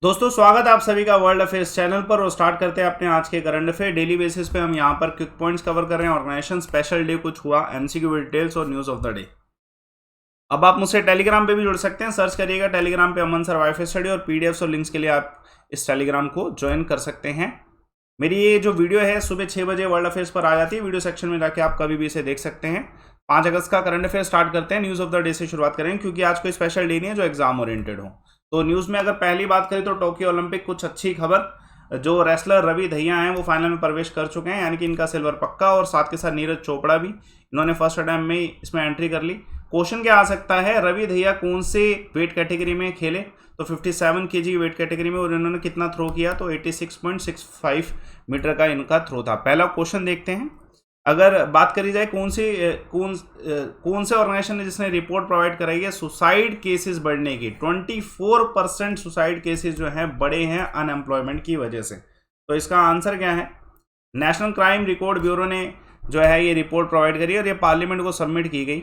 दोस्तों स्वागत है आप सभी का वर्ल्ड अफेयर्स चैनल पर। और स्टार्ट करते हैं अपने आज के करंट अफेयर। डेली बेसिस पे हम यहाँ पर क्विक पॉइंट्स कवर कर रहे हैं। ऑर्गेनाइजेशन स्पेशल डे कुछ हुआ, एमसीक्यू डिटेल्स और न्यूज ऑफ द डे। अब आप मुझसे टेलीग्राम पे भी जुड़ सकते हैं, सर्च करिएगा टेलीग्राम पे अमन सर वाईफाई स्टडी, और पीडीएफ्स और लिंक्स के लिए आप इस टेलीग्राम को ज्वाइन कर सकते हैं। मेरी ये जो वीडियो है सुबह 6 बजे वर्ल्ड अफेयर्स पर आ जाती है, वीडियो सेक्शन में जाके आप कभी भी इसे देख सकते हैं। 5 अगस्त का करंट अफेयर स्टार्ट करते हैं। न्यूज ऑफ द डे से शुरुआत करेंगे क्योंकि आज कोई स्पेशल डे नहीं है जो एग्जाम ओरिएंटेड हो। तो न्यूज़ में अगर पहली बात करें तो टोक्यो ओलंपिक कुछ अच्छी खबर। जो रेसलर रवि दहिया हैं वो फाइनल में प्रवेश कर चुके हैं, यानी कि इनका सिल्वर पक्का। और साथ के साथ नीरज चोपड़ा भी, इन्होंने फर्स्ट अटैम्प्ट में इसमें एंट्री कर ली। क्वेश्चन क्या आ सकता है, रवि दहिया कौन से वेट कैटेगरी में खेले? तो 57 kg वेट कैटेगरी में, और इन्होंने कितना थ्रो किया? तो 86.65 मीटर का इनका थ्रो था। पहला क्वेश्चन देखते हैं। अगर बात करी जाए कौन से ऑर्गेनाइजेशन ने जिसने रिपोर्ट प्रोवाइड कराई है सुसाइड केसेस बढ़ने की, 24% सुसाइड केसेस जो हैं बढ़े हैं अनएम्प्लॉयमेंट की वजह से। तो इसका आंसर क्या है? नेशनल क्राइम रिकॉर्ड ब्यूरो ने जो है ये रिपोर्ट प्रोवाइड करी और ये पार्लियामेंट को सबमिट की गई।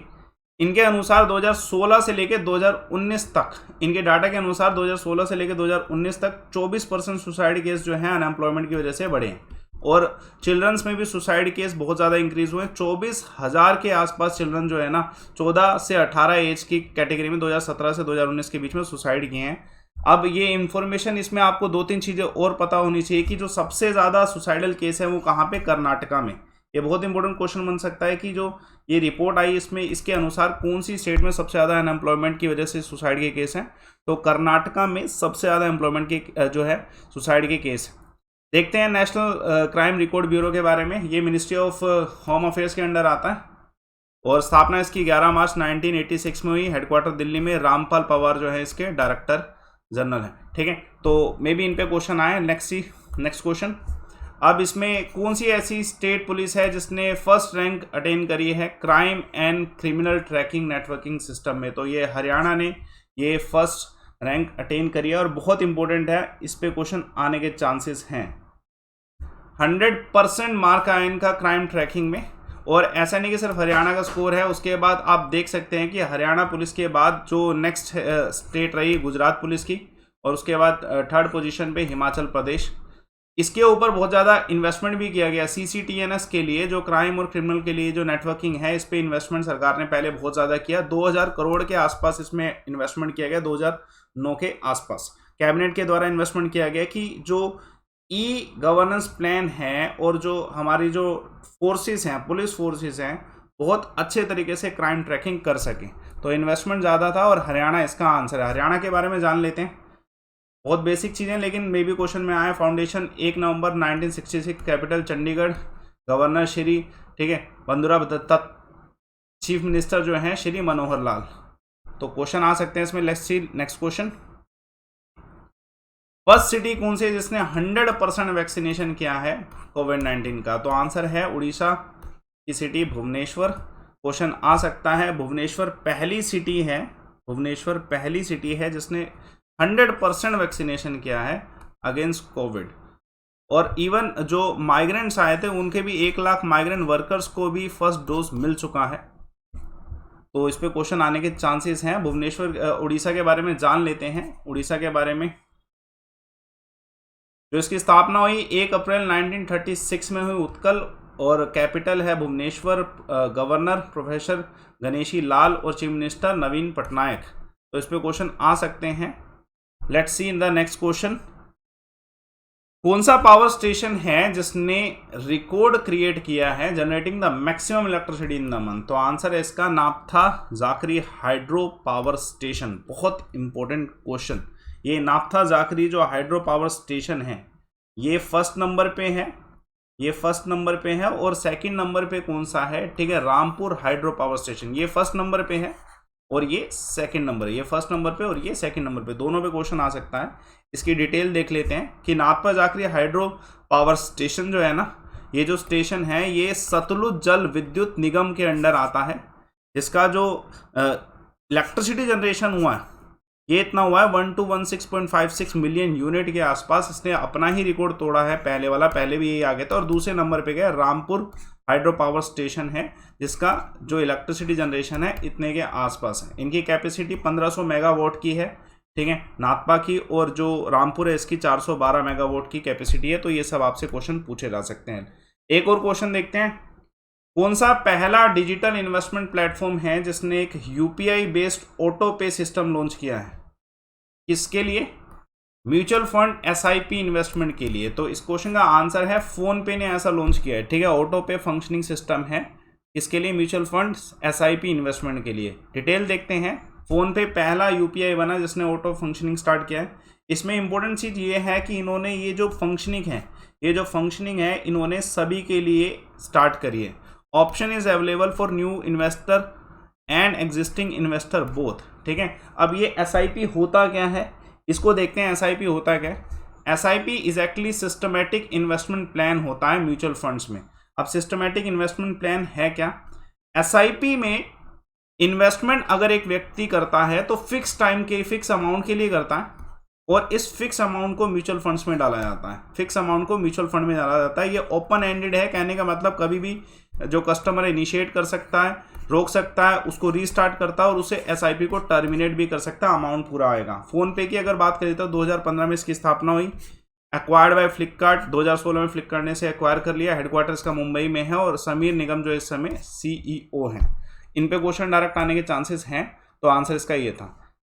इनके अनुसार 2016 से लेकर 2019 तक, इनके डाटा के अनुसार 2016 से लेकर 2019 तक 24% सुसाइड केस जो है अनएम्प्लॉयमेंट की वजह से बढ़े हैं। और चिल्ड्रंस में भी सुसाइड केस बहुत ज़्यादा इंक्रीज हुए। 24,000 के आसपास चिल्ड्रन जो है ना 14 से 18 एज की कैटेगरी में 2017 से 2019 के बीच में सुसाइड किए हैं। अब ये इन्फॉर्मेशन, इसमें आपको 2-3 चीज़ें और पता होनी चाहिए कि जो सबसे ज़्यादा सुसाइडल केस है वो कहाँ पे? कर्नाटका में। ये बहुत इंपॉर्टेंट क्वेश्चन बन सकता है कि जो ये रिपोर्ट आई इसमें, इसके अनुसार कौन सी स्टेट में सबसे ज़्यादा अनएम्प्लॉयमेंट की वजह से सुसाइड के केस हैं? तो कर्नाटका में सबसे ज़्यादा एम्प्लॉयमेंट के जो है सुसाइड के केस। देखते हैं नेशनल क्राइम रिकॉर्ड ब्यूरो के बारे में। ये मिनिस्ट्री ऑफ होम अफेयर्स के अंडर आता है और स्थापना इसकी 11 मार्च 1986 में हुई। हेडक्वार्टर दिल्ली में। रामपाल पवार जो है इसके डायरेक्टर जनरल है। ठीक है, तो मे बी इन पे क्वेश्चन आए। Next question. अब इसमें कौन सी ऐसी स्टेट पुलिस है जिसने फर्स्ट रैंक अटेन करी है crime and criminal tracking networking system में? तो ये हरियाणा ने ये फर्स्ट रैंक अटेन करी है और बहुत इंपॉर्टेंट है, इस पे क्वेश्चन आने के चांसेस हैं। 100% मार्क आया इनका क्राइम ट्रैकिंग में। और ऐसा नहीं कि सिर्फ हरियाणा का स्कोर है, उसके बाद आप देख सकते हैं कि हरियाणा पुलिस के बाद जो नेक्स्ट स्टेट रही गुजरात पुलिस की, और उसके बाद थर्ड पोजीशन पे हिमाचल प्रदेश। इसके ऊपर बहुत ज़्यादा इन्वेस्टमेंट भी किया गया। CCTNS के लिए, जो क्राइम और क्रिमिनल के लिए जो नेटवर्किंग है, इस पे इन्वेस्टमेंट सरकार ने पहले बहुत ज़्यादा किया। 2000 करोड़ के आसपास इसमें इन्वेस्टमेंट किया गया, 2009 के आसपास कैबिनेट के द्वारा इन्वेस्टमेंट किया गया कि जो गवर्नेंस प्लान है और जो हमारी जो फोर्सेस हैं, पुलिस फोर्सेस हैं, बहुत अच्छे तरीके से क्राइम ट्रैकिंग कर सकें। तो इन्वेस्टमेंट ज़्यादा था और हरियाणा इसका आंसर है। हरियाणा के बारे में जान लेते हैं। बहुत बेसिक चीज़ें, लेकिन मे बी क्वेश्चन में आया। फाउंडेशन 1 नवंबर 1966, कैपिटल चंडीगढ़, गवर्नर श्री, ठीक है, बंधुरा दत्ता, चीफ मिनिस्टर जो हैं श्री मनोहर लाल। तो क्वेश्चन आ सकते हैं इसमें। Next question. फर्स्ट सिटी कौन सी है जिसने 100% वैक्सीनेशन किया है कोविड-19 का? तो आंसर है उड़ीसा की सिटी भुवनेश्वर। क्वेश्चन आ सकता है। भुवनेश्वर पहली सिटी है जिसने 100% वैक्सीनेशन किया है अगेंस्ट कोविड। और इवन जो माइग्रेंट्स आए थे उनके भी 1 लाख माइग्रेंट वर्कर्स को भी फर्स्ट डोज मिल चुका है। तो इस पे क्वेश्चन आने के चांसेस हैं। भुवनेश्वर, उड़ीसा के बारे में जान लेते हैं। उड़ीसा के बारे में, जो इसकी स्थापना हुई 1 अप्रैल 1936 में हुई, उत्कल, और कैपिटल है भुवनेश्वर। गवर्नर प्रोफेसर गणेशी लाल और चीफ मिनिस्टर नवीन पटनायक। तो इस पे क्वेश्चन आ सकते हैं। Let's see in the next question. कौन सा पावर स्टेशन है जिसने रिकॉर्ड क्रिएट किया है generating the maximum electricity in the month? तो आंसर है इसका नाप्था जाकरी हाइड्रो पावर स्टेशन। बहुत इंपॉर्टेंट क्वेश्चन। ये नाप्था जाकरी जो हाइड्रो पावर स्टेशन है ये फर्स्ट नंबर पे है। और सेकंड नंबर पे कौन सा है? ठीक है, रामपुर हाइड्रो पावर स्टेशन। ये फर्स्ट नंबर पे है और ये सेकंड नंबर है। ये फर्स्ट नंबर पे और ये सेकंड नंबर पे, दोनों पे क्वेश्चन आ सकता है। इसकी डिटेल देख लेते हैं कि नाप्था जाकरी हाइड्रो पावर स्टेशन जो है ना, ये जो स्टेशन है ये सतलुज जल विद्युत निगम के अंडर आता है। इसका जो इलेक्ट्रिसिटी जनरेशन हुआ है ये इतना हुआ है 1216.56 मिलियन यूनिट के आसपास। इसने अपना ही रिकॉर्ड तोड़ा है पहले वाला, पहले भी यही आ गया था। और दूसरे नंबर पे गया रामपुर हाइड्रो पावर स्टेशन है जिसका जो इलेक्ट्रिसिटी जनरेशन है इतने के आसपास है। इनकी कैपेसिटी 1500 मेगावाट की है। ठीक है, नाथपा की और जो रामपुर है इसकी 412 मेगावाट की कैपेसिटी है। तो ये सब आपसे क्वेश्चन पूछे जा सकते हैं। एक और क्वेश्चन देखते हैं, कौन सा पहला डिजिटल इन्वेस्टमेंट प्लेटफॉर्म है जिसने एक यूपीआई बेस्ड ऑटो पे सिस्टम लॉन्च किया है? किसके लिए? म्यूचुअल फंड एसआईपी इन्वेस्टमेंट के लिए। तो इस क्वेश्चन का आंसर है फोन पे ने ऐसा लॉन्च किया है। ठीक है, ऑटो पे फंक्शनिंग सिस्टम है, इसके लिए म्यूचुअल फंड एसआईपी इन्वेस्टमेंट के लिए। डिटेल देखते हैं, फोन पे पहला यूपीआई बना जिसने ऑटो फंक्शनिंग स्टार्ट किया है। इसमें इंपॉर्टेंट चीज ये है कि इन्होंने ये जो फंक्शनिंग है इन्होंने सभी के लिए स्टार्ट करी है। Option is available for new investor and existing investor both. ठीक है, अब ये एसआईपी होता क्या है इसको देखते हैं। एसआईपी होता क्या है? SIP is actually systematic investment plan होता है म्यूचुअल फंड्स में। अब सिस्टमैटिक इन्वेस्टमेंट प्लान है क्या? एसआईपी में इन्वेस्टमेंट अगर एक व्यक्ति करता है तो फिक्स टाइम के फिक्स अमाउंट के लिए करता है और इस फिक्स अमाउंट को म्यूचुअल फंड्स में डाला जाता है। फिक्स अमाउंट को म्यूचुअल फंड में डाला जाता है। ये ओपन एंडेड है, कहने का मतलब कभी भी जो कस्टमर इनिशिएट कर सकता है, रोक सकता है, उसको रीस्टार्ट करता है और उसे एसआईपी को टर्मिनेट भी कर सकता है, अमाउंट पूरा आएगा। फोन पे की अगर बात करें तो 2015 में इसकी स्थापना हुई, एक्वायर्ड बाय फ्लिपकार्ट। 2016 में फ्लिपकार्ट ने इसे एक्वायर कर लिया। हेडक्वार्टर इसका मुंबई में है और समीर निगम जो इस समय सीईओ हैं। इन पे क्वेश्चन डायरेक्ट आने के चांसेस हैं, तो आंसर इसका ये था।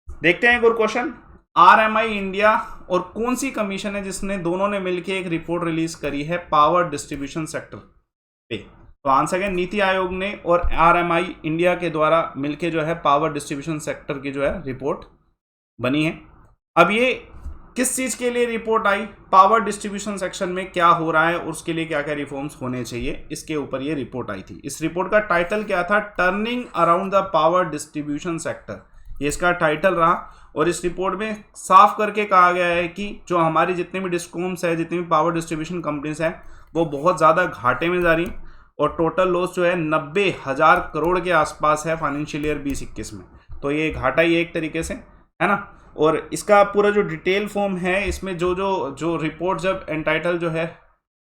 देखते हैं एक और क्वेश्चन, आरएमआई इंडिया और कौन सी कमीशन है जिसने दोनों ने मिलकर एक रिपोर्ट रिलीज करी है पावर डिस्ट्रीब्यूशन सेक्टर पे? तो आंसर है नीति आयोग ने और आरएमआई इंडिया के द्वारा मिलके जो है पावर डिस्ट्रीब्यूशन सेक्टर की जो है रिपोर्ट बनी है। अब ये किस चीज के लिए रिपोर्ट आई, पावर डिस्ट्रीब्यूशन सेक्शन में क्या हो रहा है और उसके लिए क्या क्या रिफॉर्म्स होने चाहिए, इसके ऊपर ये रिपोर्ट आई थी। इस रिपोर्ट का टाइटल क्या था? Turning around the power distribution sector, ये इसका टाइटल रहा। और इस रिपोर्ट में साफ करके कहा गया है कि जो हमारी जितने भी डिस्कॉम्स है, जितनी भी पावर डिस्ट्रीब्यूशन कंपनीज हैं, वो बहुत ज़्यादा घाटे में जा रही और टोटल लॉस जो है 90,000 करोड़ के आसपास है फाइनेंशियल ईयर 2021 में। तो ये घाटा ही है एक तरीके से, है ना। और इसका पूरा जो डिटेल फॉर्म है, इसमें जो रिपोर्ट जब एंटाइटल जो है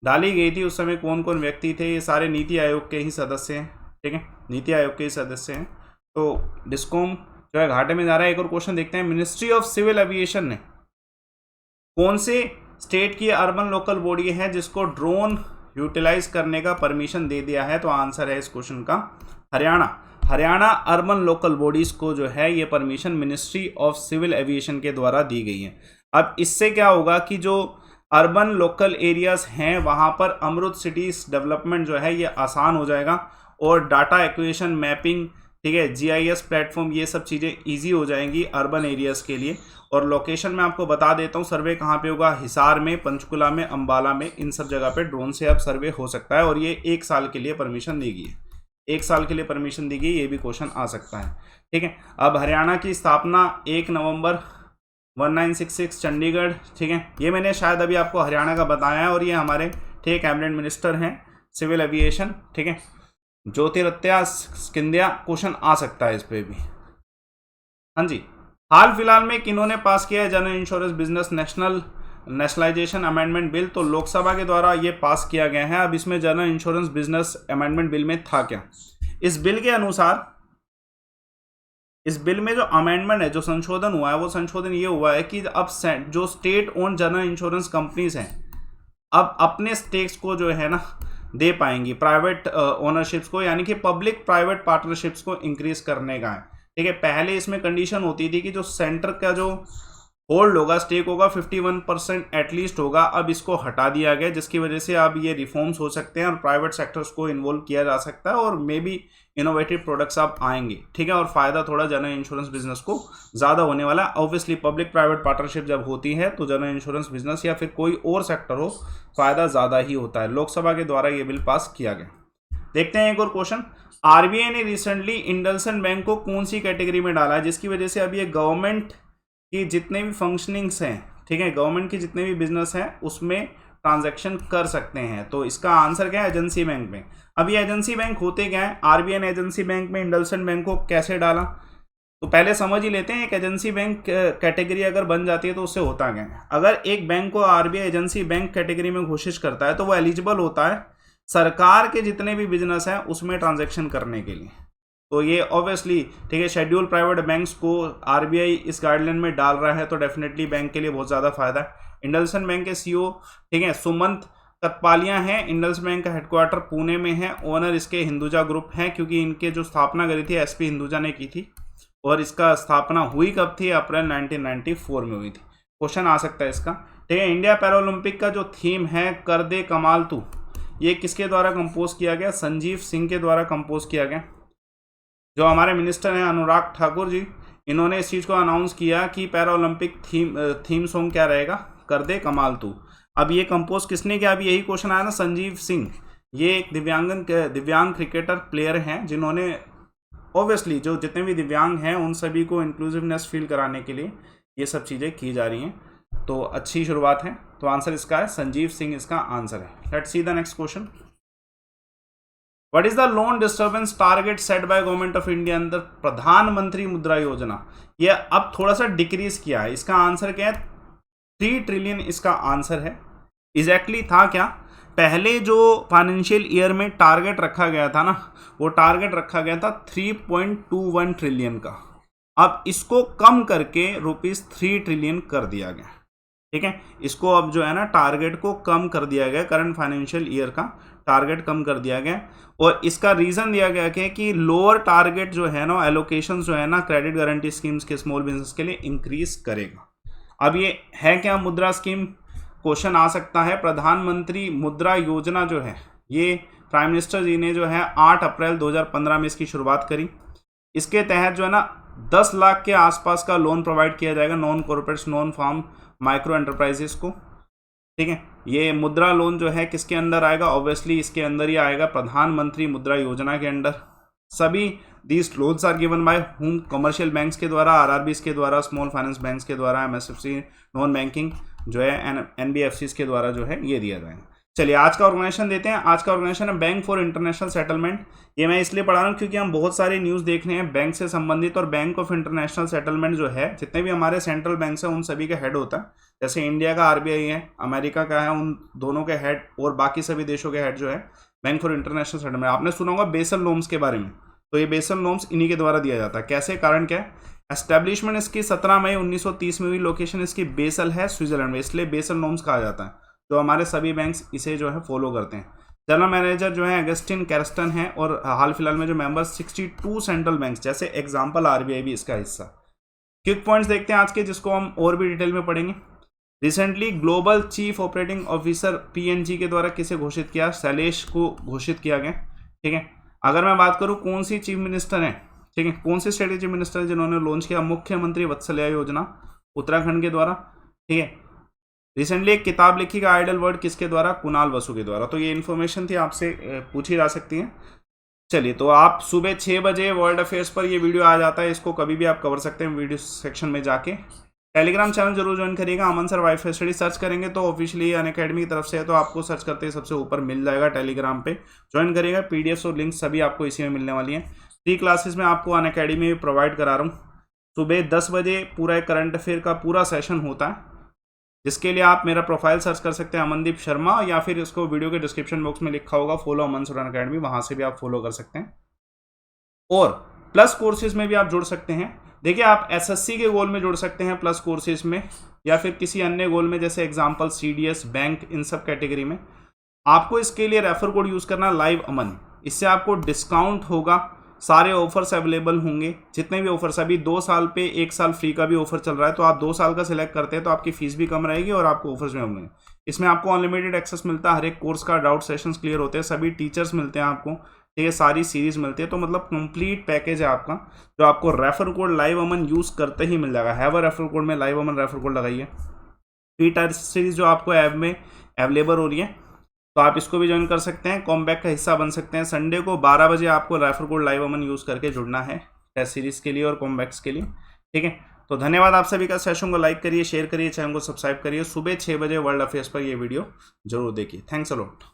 डाली गई थी उस समय कौन कौन व्यक्ति थे, ये सारे नीति आयोग के ही सदस्य हैं। ठीक है, नीति आयोग के ही सदस्य हैं। तो डिस्कॉम जो है घाटे में जा रहा है। एक और क्वेश्चन देखते हैं, मिनिस्ट्री ऑफ सिविल एविएशन ने कौन से स्टेट की अर्बन लोकल बॉडी है जिसको ड्रोन यूटिलाइज करने का परमिशन दे दिया है? तो आंसर है इस क्वेश्चन का हरियाणा अर्बन लोकल बॉडीज को जो है ये permission ministry of civil aviation के द्वारा दी गई है। अब इससे क्या होगा कि जो अर्बन लोकल एरियाज हैं वहां पर अमृत सिटीज डेवलपमेंट जो है ये आसान हो जाएगा और डाटा एक्विजिशन, मैपिंग, ठीक है, जीआईएस प्लेटफॉर्म, ये सब चीज़ें इजी हो जाएंगी अर्बन एरियाज के लिए। और लोकेशन मैं आपको बता देता हूँ, सर्वे कहाँ पे होगा? हिसार में, पंचकुला में, अंबाला में, इन सब जगह पे ड्रोन से अब सर्वे हो सकता है। और ये 1 साल के लिए परमिशन दी गई है, 1 साल के लिए परमिशन दी गई, ये भी क्वेश्चन आ सकता है। ठीक है, अब हरियाणा की स्थापना 1 नवंबर 1966 चंडीगढ़। ठीक है, ये मैंने शायद अभी आपको हरियाणा का बताया है। और ये हमारे ठीक कैबिनेट मिनिस्टर हैं सिविल एविएशन। ठीक है, ज्योतिरादित्य सिंधिया, क्वेश्चन आ सकता है इस पे भी। हाँ जी, हाल फिलहाल में किन्होंने पास किया है general insurance business nationalisation amendment bill? तो लोकसभा के द्वारा ये पास किया गया है। अब इसमें general insurance business amendment bill में था क्या? इस बिल के अनुसार, इस बिल में जो अमेंडमेंट है, जो संशोधन हुआ है, वो संशोधन ये हुआ है कि अब जो state own general insurance companies हैं अब अपने स्टेक्स को जो है ना दे पाएंगी प्राइवेट ओनरशिप्स को, यानी कि पब्लिक प्राइवेट पार्टनरशिप्स को इंक्रीज करने का है। ठीक है, पहले इसमें कंडीशन होती थी कि जो सेंटर का जो होल्ड होगा, स्टेक होगा, 51% एटलीस्ट होगा। अब इसको हटा दिया गया, जिसकी वजह से अब ये रिफॉर्म्स हो सकते हैं और प्राइवेट सेक्टर्स को इन्वॉल्व किया जा सकता है और मे बी इनोवेटिव प्रोडक्ट्स अब आएंगे। ठीक है, और फायदा थोड़ा जनरल इंश्योरेंस बिजनेस को ज़्यादा होने वाला है। ऑब्वियसली पब्लिक प्राइवेट पार्टनरशिप जब होती है तो जनरल इंश्योरेंस बिजनेस या फिर कोई और सेक्टर हो, फायदा ज़्यादा ही होता है। लोकसभा के द्वारा ये बिल पास किया गया। देखते हैं एक और क्वेश्चन, आरबीआई ने रिसेंटली इंडसइंड बैंक को कौन सी कैटेगरी में डाला है जिसकी वजह से अब ये गवर्नमेंट की जितने भी फंक्शनिंग्स हैं, ठीक है, गवर्नमेंट की जितने भी बिजनेस हैं उसमें ट्रांजैक्शन कर सकते हैं? तो इसका आंसर क्या है? एजेंसी बैंक में। अब ये एजेंसी बैंक होते क्या है? आरबीआई ने एजेंसी बैंक में इंडसइंड बैंक को कैसे डाला, तो पहले समझ ही लेते हैं। एक एजेंसी बैंक कैटेगरी अगर बन जाती है तो उससे होता क्या है? अगर एक बैंक को आरबीआई एजेंसी बैंक कैटेगरी में घोषित करता है तो वो एलिजिबल होता है सरकार के जितने भी बिजनेस हैं उसमें ट्रांजैक्शन करने के लिए। तो ये ऑब्वियसली ठीक है, शेड्यूल प्राइवेट बैंक्स को आरबीआई इस गाइडलाइन में डाल रहा है, तो डेफिनेटली बैंक के लिए बहुत ज़्यादा फायदा है। इंडसइंड बैंक के सीईओ ठीक है सुमंत कतपालिया हैं। इंडसइंड बैंक का हेडक्वार्टर पुणे में है। ओनर इसके हिंदुजा ग्रुप हैं, क्योंकि इनके जो स्थापना करी थी एसपी हिंदुजा ने की थी, और इसका स्थापना हुई कब थी? अप्रैल 1994 में हुई थी। क्वेश्चन आ सकता है इसका, ठीक है। इंडिया पैरालंपिक का जो थीम है कर दे कमाल तू, ये किसके द्वारा कंपोज किया गया? संजीव सिंह के द्वारा कंपोज किया गया। जो हमारे मिनिस्टर हैं अनुराग ठाकुर जी, इन्होंने इस चीज़ को अनाउंस किया कि पैरालंपिक थीम सॉन्ग क्या रहेगा? कर दे कमाल तू। अब ये कंपोज किसने किया? अभी यही क्वेश्चन आया ना, संजीव सिंह। ये एक दिव्यांग क्रिकेटर प्लेयर हैं, जिन्होंने ऑब्वियसली जो जितने भी दिव्यांग हैं उन सभी को इंक्लूसिवनेस फील कराने के लिए ये सब चीज़ें की जा रही हैं। तो अच्छी शुरुआत है। तो आंसर इसका है संजीव सिंह, इसका आंसर है। Let's see the next question. What is the loan disturbance target set by government of India under प्रधानमंत्री मुद्रा योजना? ये अब थोड़ा सा डिक्रीज किया है। इसका आंसर क्या है? 3 ट्रिलियन इसका आंसर है। एग्जैक्टली था क्या? पहले जो फाइनेंशियल ईयर में टारगेट रखा गया था ना, वो टारगेट रखा गया था 3.21 ट्रिलियन का। अब इसको कम करके ₹3 ट्रिलियन कर दिया गया, ठीक है। इसको अब जो है ना टारगेट को कम कर दिया गया, करंट फाइनेंशियल ईयर का टारगेट कम कर दिया गया। और इसका रीज़न दिया गया कि लोअर टारगेट जो है ना, एलोकेशन जो है ना क्रेडिट गारंटी स्कीम्स के स्मॉल बिजनेस के लिए इंक्रीज करेगा। अब ये है क्या मुद्रा स्कीम? क्वेश्चन आ सकता है। प्रधानमंत्री मुद्रा योजना जो है, ये प्राइम मिनिस्टर जी ने जो है 8 अप्रैल 2015 में इसकी शुरुआत करी। इसके तहत जो है ना 10 लाख के आसपास का लोन प्रोवाइड किया जाएगा non corporates, non farm, micro enterprises को, ठीक है। ये मुद्रा लोन जो है किसके अंदर आएगा? ऑब्वियसली इसके अंदर ही आएगा, प्रधानमंत्री मुद्रा योजना के अंदर। सभी these loans are given by home, commercial banks के द्वारा, आरआरबीज के द्वारा, स्मॉल फाइनेंस बैंक्स के द्वारा, एमएसएफसी, नॉन बैंकिंग जो है एनबीएफसीज के द्वारा जो है ये दिया जाएगा। चलिए आज का ऑर्गेनाइजेशन देते हैं। आज का ऑर्गेनाइजेशन है बैंक फॉर इंटरनेशनल सेटलमेंट। ये मैं इसलिए पढ़ा रहा हूँ क्योंकि हम बहुत सारे न्यूज़ देख रहे हैं बैंक से संबंधित, और बैंक ऑफ इंटरनेशनल सेटलमेंट जो है जितने भी हमारे सेंट्रल बैंक्स हैं उन सभी का हेड होता है। जैसे इंडिया का आरबीआई है, अमेरिका का है, उन दोनों के हेड, और बाकी सभी देशों के हेड जो है बैंक फॉर इंटरनेशनल सेटलमेंट। आपने सुना होगा बेसल नॉर्म्स के बारे में, तो ये बेसल नॉर्म्स इन्हीं के द्वारा दिया जाता है। कैसे? कारण क्या है? एस्टेब्लिशमेंट इसकी 17 मई 1930 में हुई। लोकेशन इसकी बेसल है, स्विट्जरलैंड में, इसलिए बेसल नॉर्म्स कहा जाता है। तो हमारे सभी बैंक्स इसे जो है फॉलो करते हैं। जनरल मैनेजर जो है अगस्टिन कैरस्टन है, और हाल फिलहाल में जो मेंबर्स 62 सेंट्रल बैंक्स, जैसे एग्जांपल आरबीआई भी इसका हिस्सा। क्विक पॉइंट्स देखते हैं आज के, जिसको हम और भी डिटेल में पढ़ेंगे। Recently global chief operating officer PNG के द्वारा किसे घोषित किया? शैलेश को घोषित किया गया, ठीक है। अगर मैं बात करूं कौन सी चीफ मिनिस्टर हैं, ठीक है, कौन सी स्ट्रेटेजी मिनिस्टर है जिन्होंने लॉन्च किया? मुख्यमंत्री वत्सल्य योजना, उत्तराखंड के द्वारा, ठीक है। रिसेंटली एक किताब लिखी का आइडल वर्ड किसके द्वारा? कुणाल बसु के द्वारा। तो ये इन्फॉर्मेशन थी, आपसे पूछी जा सकती है। चलिए, तो आप सुबह 6 बजे वर्ल्ड अफेयर्स पर ये वीडियो आ जाता है, इसको कभी भी आप कवर सकते हैं वीडियो सेक्शन में जाके। टेलीग्राम चैनल जरूर ज्वाइन करिएगा, अमन सर वाईफाई स्टडी सर्च करेंगे तो ऑफिशियली अनअकैडमी की तरफ से है, तो आपको सर्च करते ही सबसे ऊपर मिल जाएगा। टेलीग्राम पे ज्वाइन करिएगा, पीडीएफ्स और लिंक्स सभी आपको इसी में मिलने वाली हैं। 3 क्लासेस में आपको अनअकैडमी में प्रोवाइड करा रहा हूँ। सुबह 10 बजे पूरा एक करंट अफेयर का पूरा सेशन होता है, जिसके लिए आप मेरा प्रोफाइल सर्च कर सकते हैं अमनदीप शर्मा, या फिर इसको वीडियो के डिस्क्रिप्शन बॉक्स में लिखा होगा फॉलो अमन सर अनअकैडमी, वहाँ से भी आप फॉलो कर सकते हैं। और प्लस कोर्सेज में भी आप जुड़ सकते हैं। देखिए, आप एसएससी के गोल में जुड़ सकते हैं प्लस कोर्सेज में, या फिर किसी अन्य गोल में, जैसे एग्जांपल सीडीएस, बैंक, इन सब कैटेगरी में। आपको इसके लिए रेफर कोड यूज़ करना लाइव अमन, इससे आपको डिस्काउंट होगा, सारे ऑफर्स अवेलेबल होंगे, जितने भी ऑफर्स। अभी 2 साल पे 1 साल फ्री का भी ऑफर चल रहा है, तो आप 2 साल का सिलेक्ट करते हैं तो आपकी फीस भी कम रहेगी और आपको ऑफर्स भी होंगे। इसमें आपको अनलिमिटेड एक्सेस मिलता है, हर एक कोर्स का डाउट सेशंस क्लियर होते हैं, सभी टीचर्स मिलते हैं आपको, ठीक है, सारी सीरीज मिलती है। तो मतलब कंप्लीट पैकेज है आपका, जो आपको रेफर कोड लाइव अमन यूज़ करते ही मिल जाएगा। हैव अ रेफर कोड में लाइव अमन रेफर कोड लगाइए। फ्री टेस्ट सीरीज जो आपको ऐप में अवेलेबल हो रही है, तो आप इसको भी ज्वाइन कर सकते हैं, कॉम्बैक का हिस्सा बन सकते हैं। संडे को 12 बजे आपको रेफर कोड लाइव अमन यूज़ करके जुड़ना है टेस्ट सीरीज के लिए और कॉम्बैक्स के लिए, ठीक है। तो धन्यवाद आप सभी का। सेशन को लाइक करिए, शेयर करिए, चैनल को सब्सक्राइब करिए। सुबह 6 बजे वर्ल्ड अफेयर्स पर ये वीडियो जरूर देखिए। Thanks a lot.